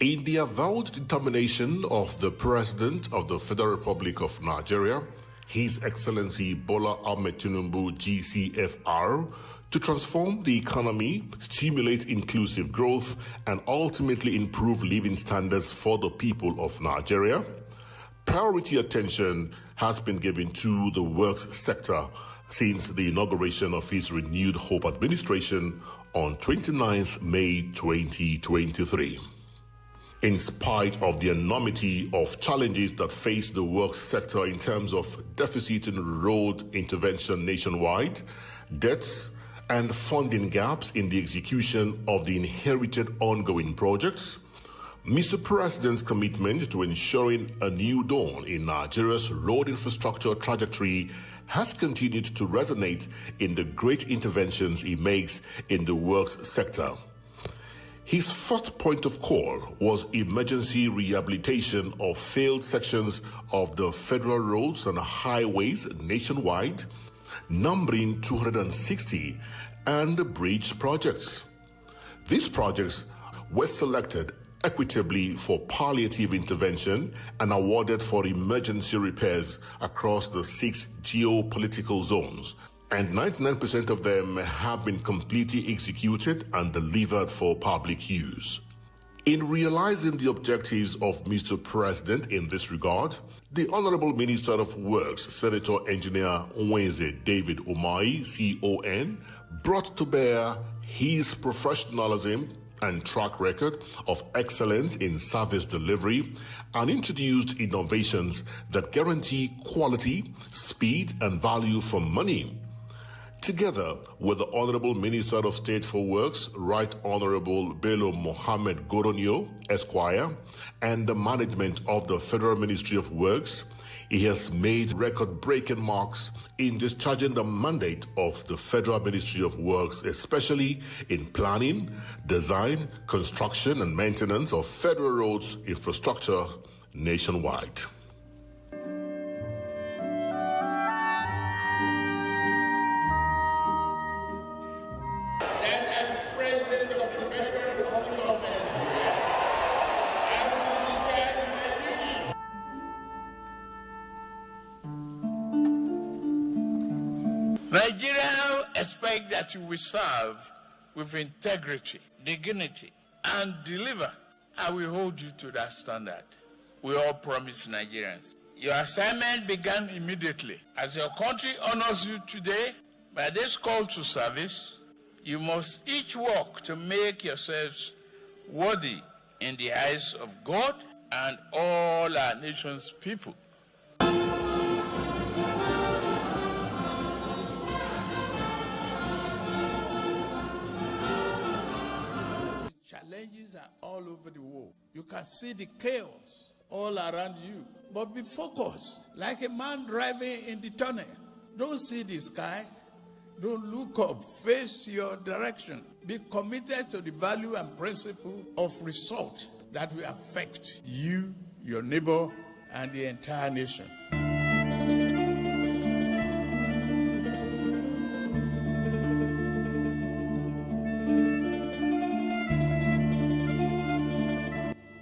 In the avowed determination of the President of the Federal Republic of Nigeria, His Excellency Bola Ahmed Tinubu GCFR, to transform the economy, stimulate inclusive growth, and ultimately improve living standards for the people of Nigeria, priority attention has been given to the works sector since the inauguration of his renewed Hope administration on 29th May 2023. In spite of the enormity of challenges that face the works sector in terms of deficit in road intervention nationwide, debts, and funding gaps in the execution of the inherited ongoing projects, Mr. President's commitment to ensuring a new dawn in Nigeria's road infrastructure trajectory has continued to resonate in the great interventions he makes in the works sector. His first point of call was emergency rehabilitation of failed sections of the federal roads and highways nationwide, numbering 260, and bridge projects. These projects were selected equitably for palliative intervention and awarded for emergency repairs across the 6 geopolitical zones, and 99% of them have been completely executed and delivered for public use. In realizing the objectives of Mr. President in this regard, the Honorable Minister of Works, Senator Engineer Nwenze David Umahi, CON, brought to bear his professionalism and track record of excellence in service delivery and introduced innovations that guarantee quality, speed, and value for money. Together with the Honorable Minister of State for Works, Right Honorable Bello Mohammed Goronio, Esquire, and the management of the Federal Ministry of Works, he has made record-breaking marks in discharging the mandate of the Federal Ministry of Works, especially in planning, design, construction, and maintenance of federal roads infrastructure nationwide. Nigeria expect that you will serve with integrity, dignity, and deliver. I will hold you to that standard. We all promise Nigerians. Your assignment began immediately. As your country honors you today, by this call to service, you must each work to make yourselves worthy in the eyes of God and all our nation's people. Challenges are all over the world. You can see the chaos all around you. But be focused, like a man driving in the tunnel. Don't see the sky. Don't look up. Face your direction. Be committed to the value and principle of result that will affect you, your neighbor, and the entire nation.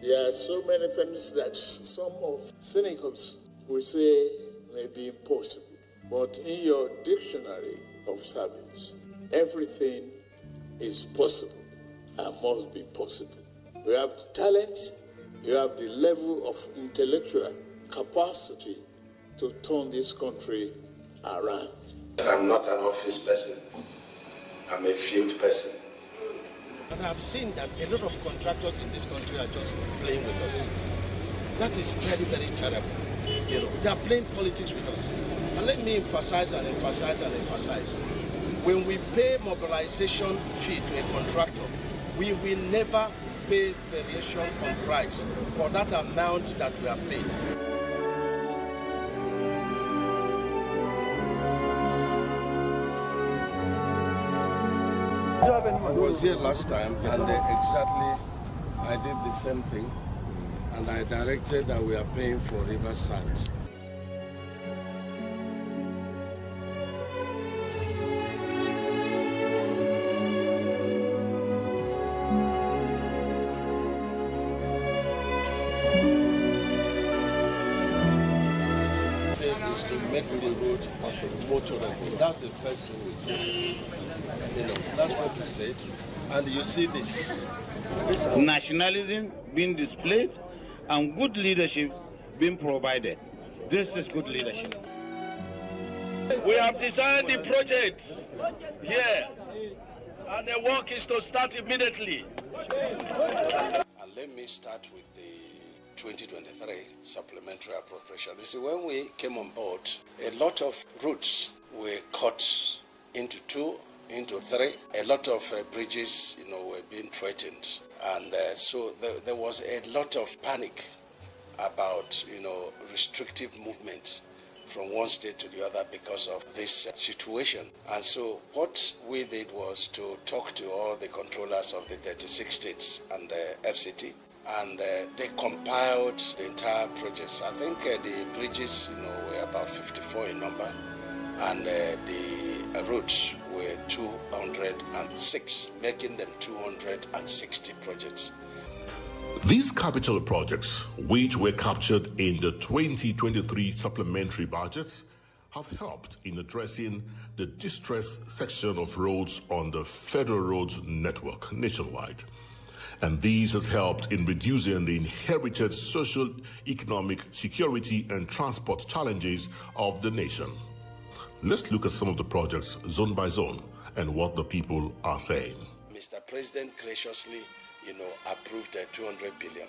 There are so many things that some of cynicals will say may be impossible. But in your dictionary of service, everything is possible and must be possible. You have the talent, you have the level of intellectual capacity to turn this country around. I'm not an office person. I'm a field person. And I've seen that a lot of contractors in this country are just playing with us. That is very, very terrible. You know, they are playing politics with us. And let me emphasize and emphasize and emphasize. When we pay mobilization fee to a contractor, we will never pay variation on price for that amount that we are paid. I was here last time and I did the same thing, and I directed that we are paying for river sand. is to make the road motorable. That's the first thing we say. That's what we said. And you see this. Nationalism being displayed and good leadership being provided. This is good leadership. We have designed the project here, and the work is to start immediately. And let me start with the 2023 supplementary appropriation. You see, when we came on board, a lot of routes were cut into 2, into 3. A lot of bridges, were being threatened. And so there was a lot of panic about, restrictive movement from one state to the other because of this situation. And so what we did was to talk to all the controllers of the 36 states and the FCT, and they compiled the entire project. I think the bridges, were about 54 in number, and the roads were 206, making them 260 projects. These capital projects, which were captured in the 2023 supplementary budgets, have helped in addressing the distressed section of roads on the federal roads network nationwide. And this has helped in reducing the inherited social, economic, security, and transport challenges of the nation. Let's look at some of the projects zone by zone and what the people are saying. Mr. President graciously, approved 200 billion.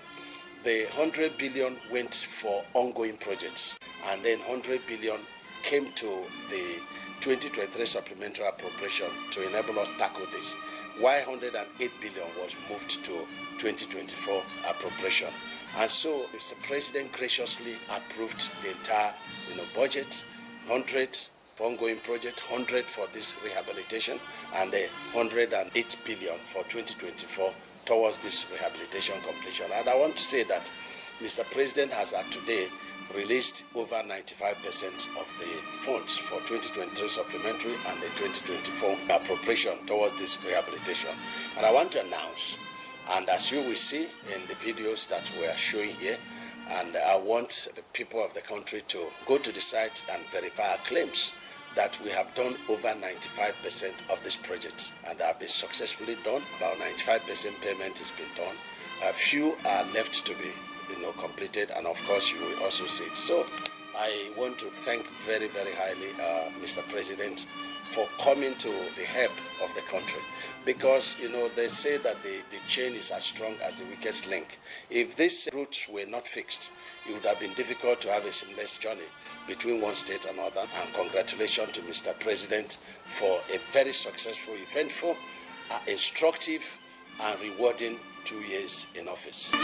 The 100 billion went for ongoing projects, and then 100 billion came to the 2023 supplementary appropriation to enable us to tackle this. Why 108 billion was moved to 2024 appropriation. And so Mr. President graciously approved the entire budget, 100 for ongoing project, 100 for this rehabilitation, and 108 billion for 2024 towards this rehabilitation completion. And I want to say that Mr. President has today released over 95% of the funds for 2023 supplementary and the 2024 appropriation towards this rehabilitation. And I want to announce, and as you will see in the videos that we are showing here, and I want the people of the country to go to the site and verify our claims that we have done over 95% of these projects, and they have been successfully done. About 95% payment has been done. A few are left to be completed, and of course you will also see it. So I want to thank very, very highly Mr. President for coming to the help of the country, because they say that the chain is as strong as the weakest link. If these routes were not fixed, it would have been difficult to have a seamless journey between one state and another. And congratulations to Mr. President for a very successful, eventful, instructive and rewarding 2 years in office.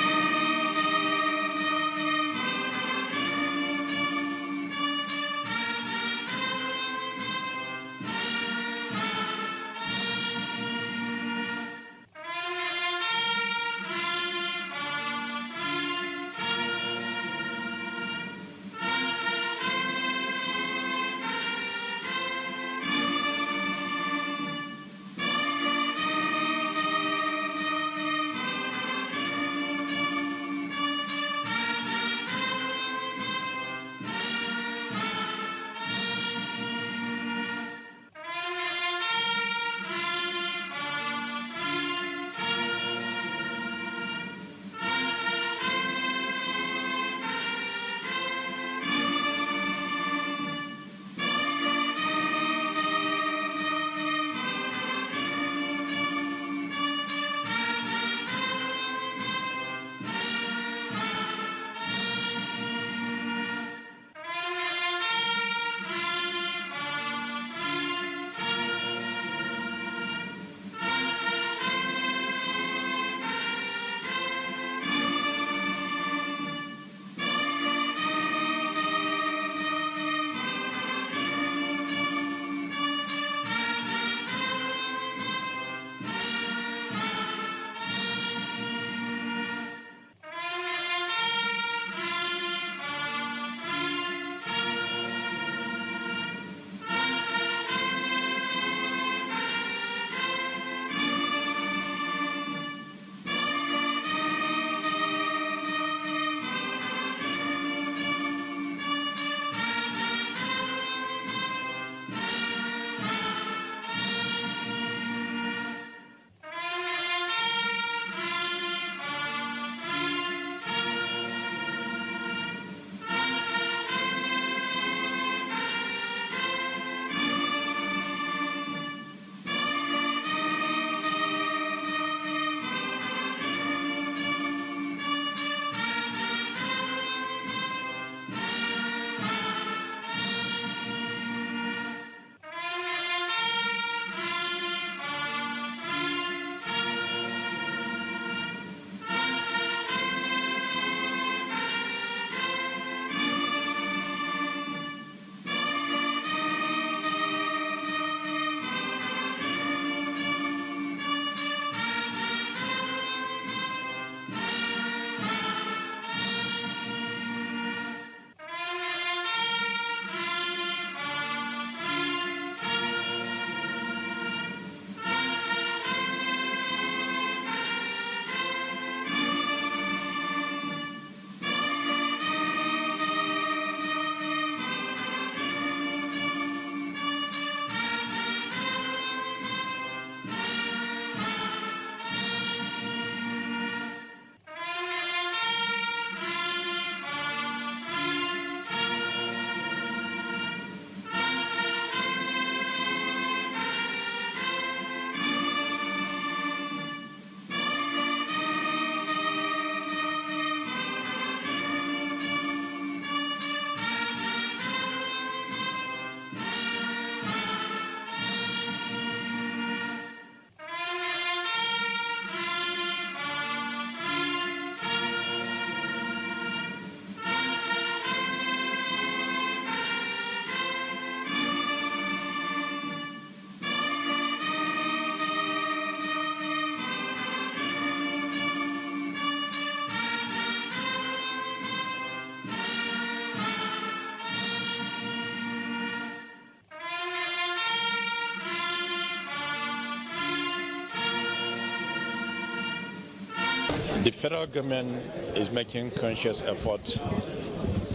The federal government is making conscious effort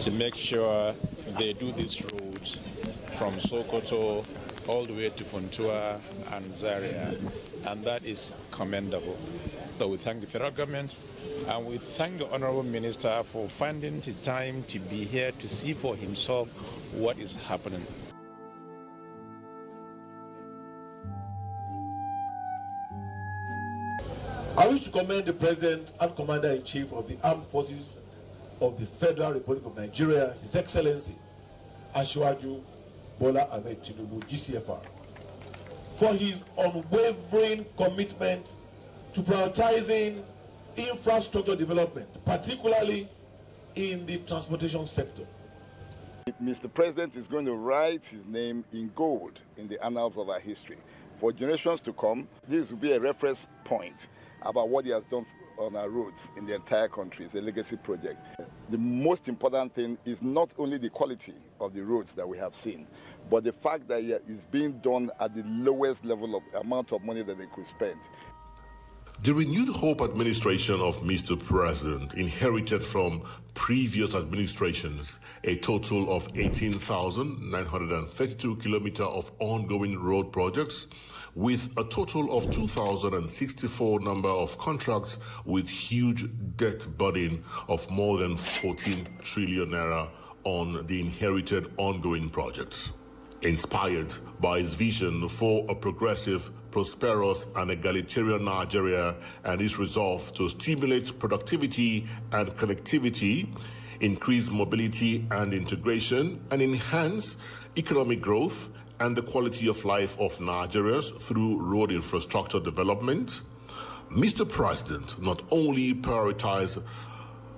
to make sure they do this route from Sokoto all the way to Funtua and Zaria, and that is commendable. So we thank the federal government, and we thank the Honorable Minister for finding the time to be here to see for himself what is happening. I wish to commend the President and Commander-in-Chief of the Armed Forces of the Federal Republic of Nigeria, His Excellency Asiwaju Bola Ahmed Tinubu, GCFR, for his unwavering commitment to prioritizing infrastructure development, particularly in the transportation sector. Mr. President is going to write his name in gold in the annals of our history. For generations to come, this will be a reference point about what he has done on our roads in the entire country. It's a legacy project. The most important thing is not only the quality of the roads that we have seen, but the fact that it is being done at the lowest level of amount of money that they could spend. The renewed hope administration of Mr. President inherited from previous administrations a total of 18,932 kilometers of ongoing road projects, with a total of 2,064 number of contracts with huge debt burden of more than 14 trillion naira on the inherited ongoing projects. Inspired by his vision for a progressive, prosperous and egalitarian Nigeria and his resolve to stimulate productivity and connectivity, increase mobility and integration, and enhance economic growth and the quality of life of Nigerians through road infrastructure development, Mr. President not only prioritized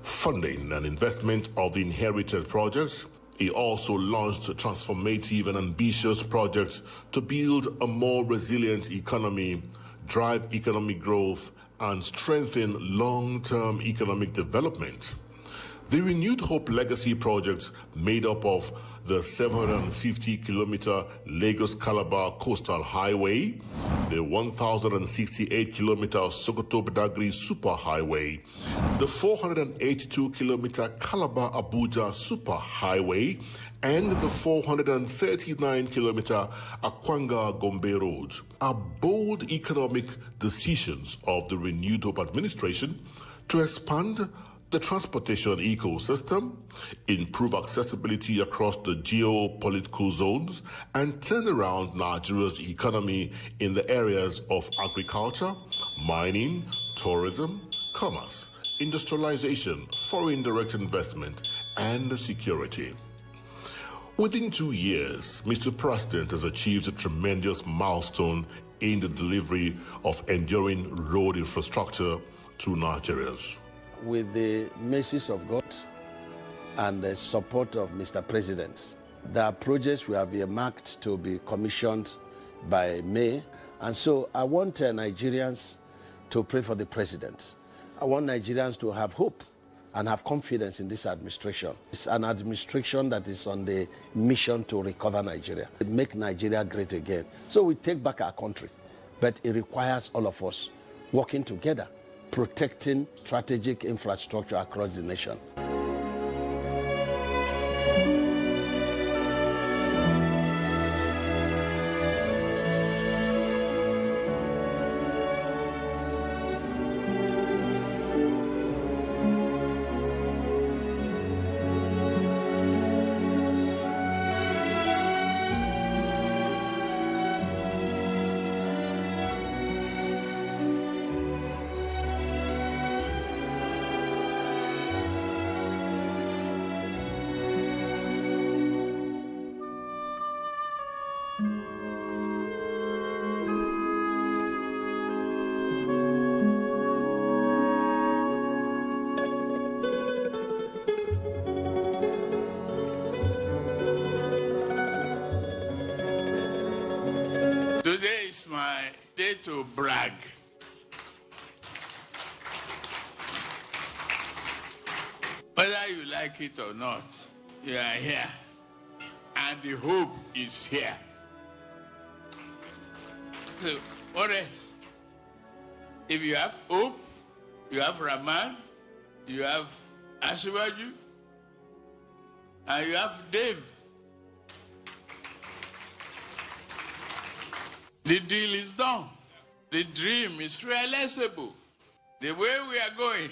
funding and investment of the inherited projects, he also launched transformative and ambitious projects to build a more resilient economy, drive economic growth, and strengthen long-term economic development. The Renewed Hope Legacy projects, made up of the 750-kilometer Lagos-Calabar Coastal Highway, the 1,068-kilometer Sokoto-Badagry Superhighway, the 482-kilometer Calabar-Abuja Superhighway, and the 439-kilometer Akwanga-Gombe Road are bold economic decisions of the Renewed Hope administration to expand the transportation ecosystem, improve accessibility across the geopolitical zones, and turn around Nigeria's economy in the areas of agriculture, mining, tourism, commerce, industrialization, foreign direct investment, and security. Within 2 years, Mr. President has achieved a tremendous milestone in the delivery of enduring road infrastructure to Nigerians. With the mercies of God and the support of Mr. President, there are projects we have earmarked to be commissioned by May. And so I want Nigerians to pray for the President. I want Nigerians to have hope and have confidence in this administration. It's an administration that is on the mission to recover Nigeria, make Nigeria great again. So we take back our country, but it requires all of us working together, protecting strategic infrastructure across the nation. Today is my day to brag. Whether you like it or not, you are here. And the hope is here. So, what else? If you have hope, You have Rahman, you have Asiwaju, and you have Dave. The deal is done. The dream is realizable. The way we are going,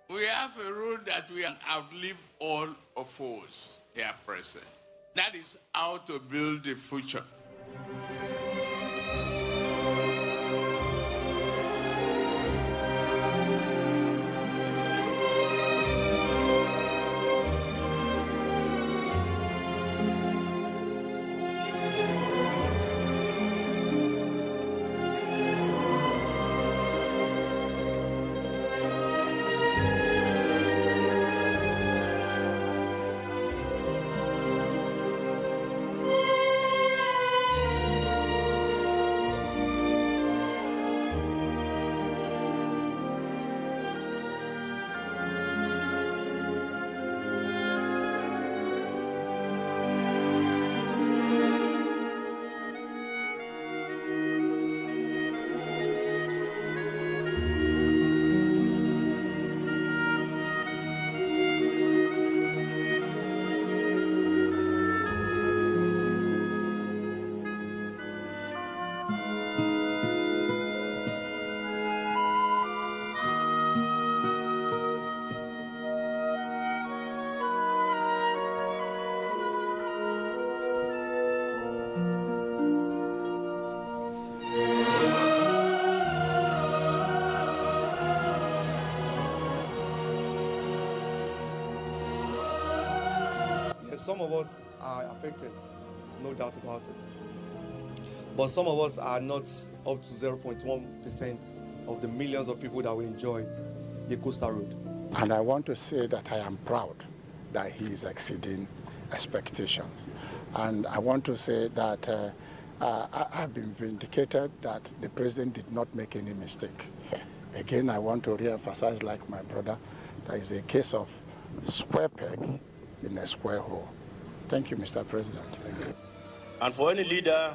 we have a road that we can outlive all of us here present. That is how to build the future. Some of us are affected, no doubt about it. But some of us are not up to 0.1% of the millions of people that will enjoy the coastal road. And I want to say that I am proud that he is exceeding expectations. And I want to say that I've been vindicated that the president did not make any mistake. Again, I want to re-emphasize, like my brother, that is a case of square peg in a square hole. Thank you, Mr. President. And for any leader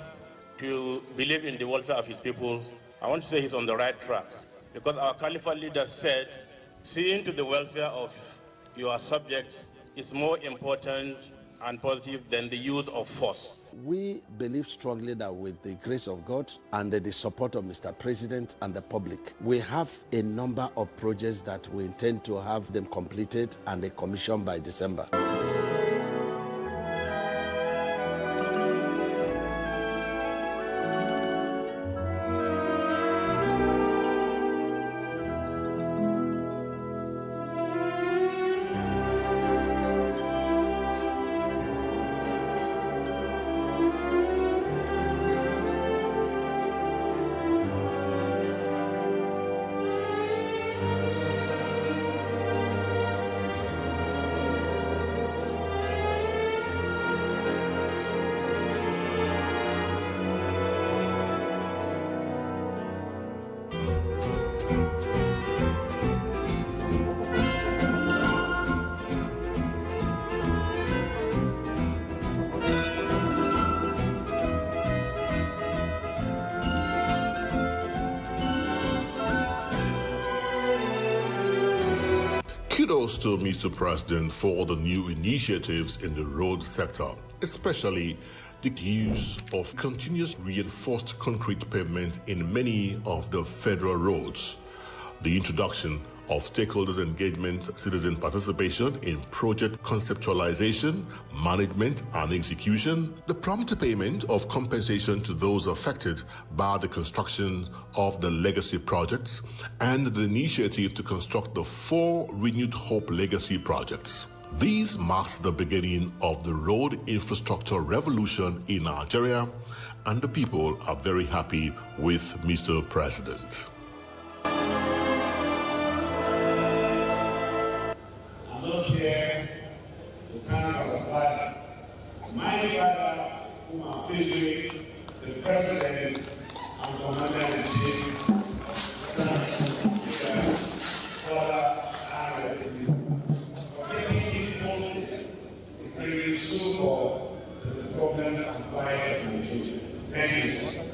to believe in the welfare of his people, I want to say he's on the right track. Because our Caliphate leader said, seeing to the welfare of your subjects is more important and positive than the use of force. We believe strongly that with the grace of God and the support of Mr. President and the public, we have a number of projects that we intend to have them completed and commissioned by December. Kudos to Mr. President for the new initiatives in the road sector, especially the use of continuous reinforced concrete pavement in many of the federal roads, the introduction of stakeholders' engagement, citizen participation in project conceptualization, management, and execution, the prompt payment of compensation to those affected by the construction of the legacy projects, and the initiative to construct the 4 Renewed Hope legacy projects. These marks the beginning of the road infrastructure revolution in Nigeria, and the people are very happy with Mr. President. Here to thank our father, my father, whom I appreciate, the President and Commander-in-Chief, for taking this policy to bring support to the problems and quiet communication. Thank you, sir.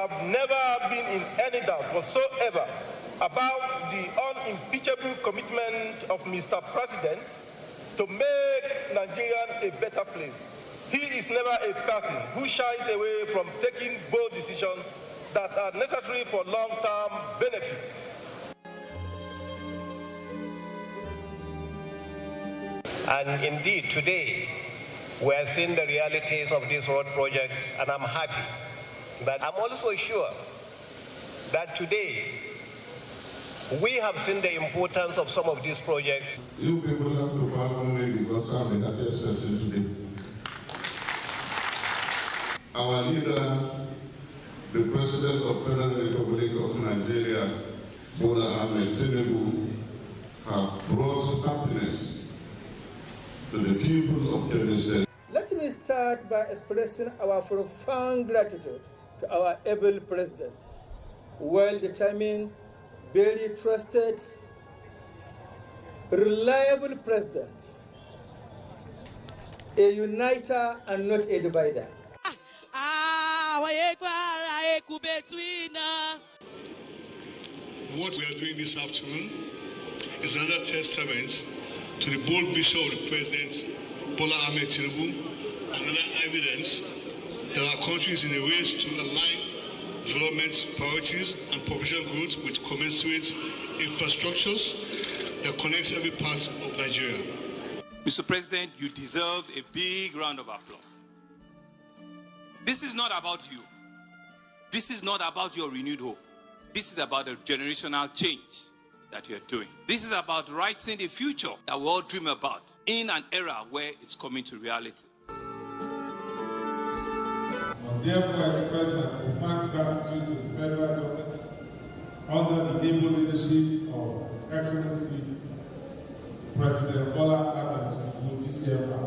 have never been in any doubt whatsoever about the unimpeachable commitment of Mr. President to make Nigeria a better place. He is never a person who shies away from taking bold decisions that are necessary for long-term benefit. And indeed, today, we are seeing the realities of these road projects, and I'm happy. But I'm also sure that today, we have seen the importance of some of these projects. You people have to pardon me because I'm the happiest person today. Our leader, the President of the Federal Republic of Nigeria, Bola Ahmed Tinubu, have brought happiness to the people of Kebbi State. Let me start by expressing our profound gratitude to our able president, well-determined, very trusted, reliable president, a uniter and not a divider. What we are doing this afternoon is another testament to the bold vision of the President Bola Ahmed Tinubu, another evidence that our country is in a race to align development priorities and population growth with commensurate infrastructures that connects every part of Nigeria. Mr. President, you deserve a big round of applause. This is not about you. This is not about your renewed hope. This is about a generational change that you're doing. This is about writing the future that we all dream about in an era where it's coming to reality. I must therefore express my profound gratitude to the federal government under the able leadership of His Excellency President Bola Ahmed Tinubu GCFR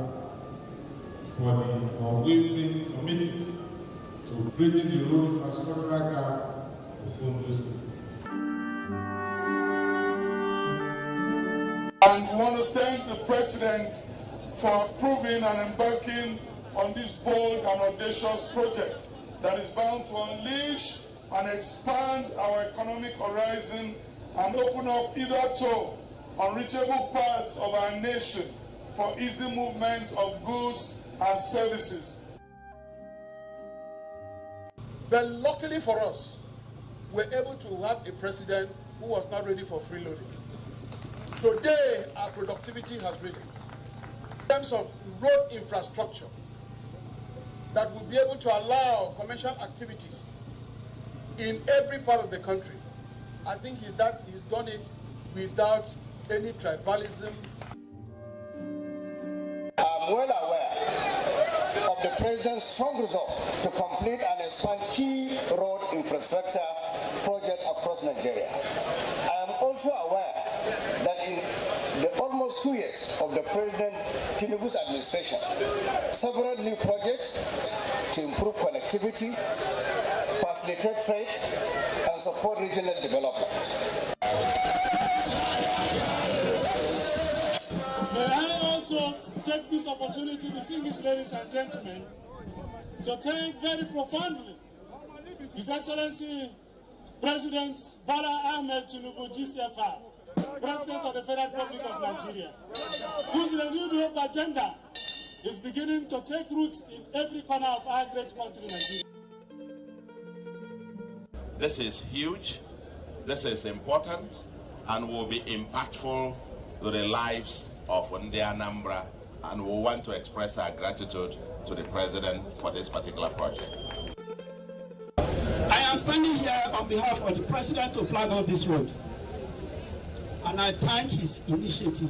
for the unwavering commitment to bridging the road infrastructural gap of Ondo State. And we want to thank the President for approving and embarking on this bold and audacious project that is bound to unleash and expand our economic horizon and open up hitherto unreachable parts of our nation for easy movement of goods and services. But luckily for us, we're able to have a president who was not ready for freeloading. Today, our productivity has risen. In terms of road infrastructure, that will be able to allow commercial activities in every part of the country. I think he's done it without any tribalism. I'm well aware of the President's strong resolve to complete and expand key road infrastructure projects across Nigeria. I am also aware that in the almost 2 years of the President Tinubu's administration, several new projects to improve connectivity, facilitate trade, and support regional development. May I also take this opportunity, distinguished ladies and gentlemen, to thank very profoundly His Excellency President Bola Ahmed Tinubu GCFR, President of the Federal Republic of Nigeria, whose renewed hope agenda is beginning to take roots in every corner of our great country, Nigeria. This is huge, this is important, and will be impactful to the lives of Ndi Anambra, and we want to express our gratitude to the President for this particular project. I am standing here on behalf of the President to flag off this road, and I thank his initiative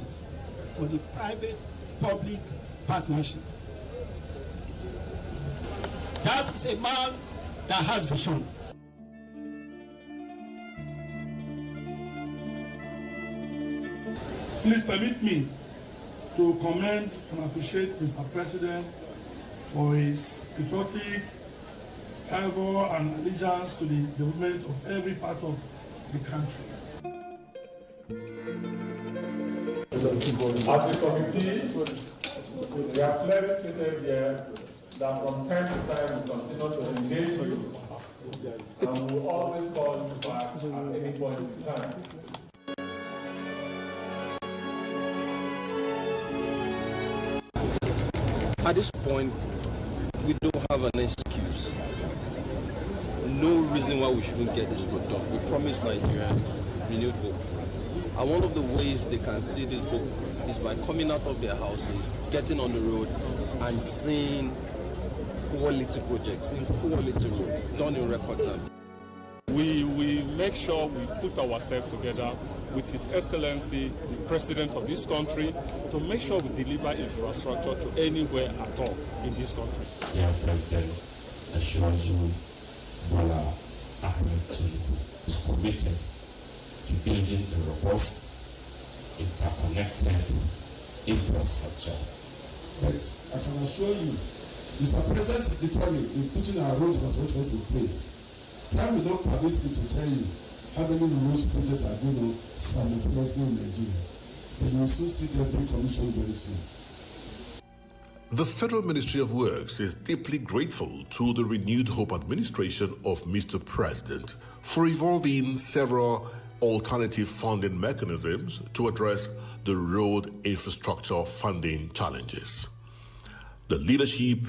for the private-public partnership. That is a man that has vision. Please permit me to commend and appreciate Mr. President for his patriotic fervor and allegiance to the development of every part of the country. As a committee, we have clearly stated here that from time to time we continue to engage you At this point, we don't have an excuse. No reason why we shouldn't get this road done. We promise Nigerians renewed hope. And one of the ways they can see this hope is by coming out of their houses, getting on the road, and seeing quality projects, seeing quality road done in record time. We make sure we put ourselves together with His Excellency, the President of this country, to make sure we deliver infrastructure to anywhere at all in this country. Dear President Ashwaju Bola Ahmed Tinubu is committed to building a robust, interconnected infrastructure. But I can assure you, Mr. President is determined in putting our road infrastructure in place. Time will not permit me to tell you how many road projects are going on simultaneously in Nigeria. But you will soon see them being commissioned very soon. The Federal Ministry of Works is deeply grateful to the Renewed Hope administration of Mr. President for evolving several alternative funding mechanisms to address the road infrastructure funding challenges. The leadership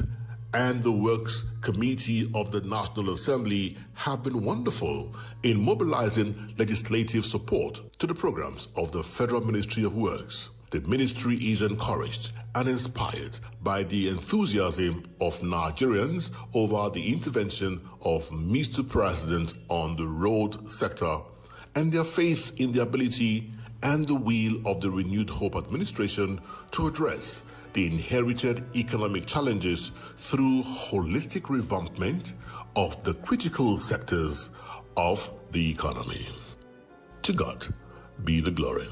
and the Works Committee of the National Assembly have been wonderful in mobilizing legislative support to the programs of the Federal Ministry of Works. The ministry is encouraged and inspired by the enthusiasm of Nigerians over the intervention of Mr. President on the road sector and their faith in the ability and the will of the Renewed Hope administration to address the inherited economic challenges through holistic revampment of the critical sectors of the economy. To God be the glory.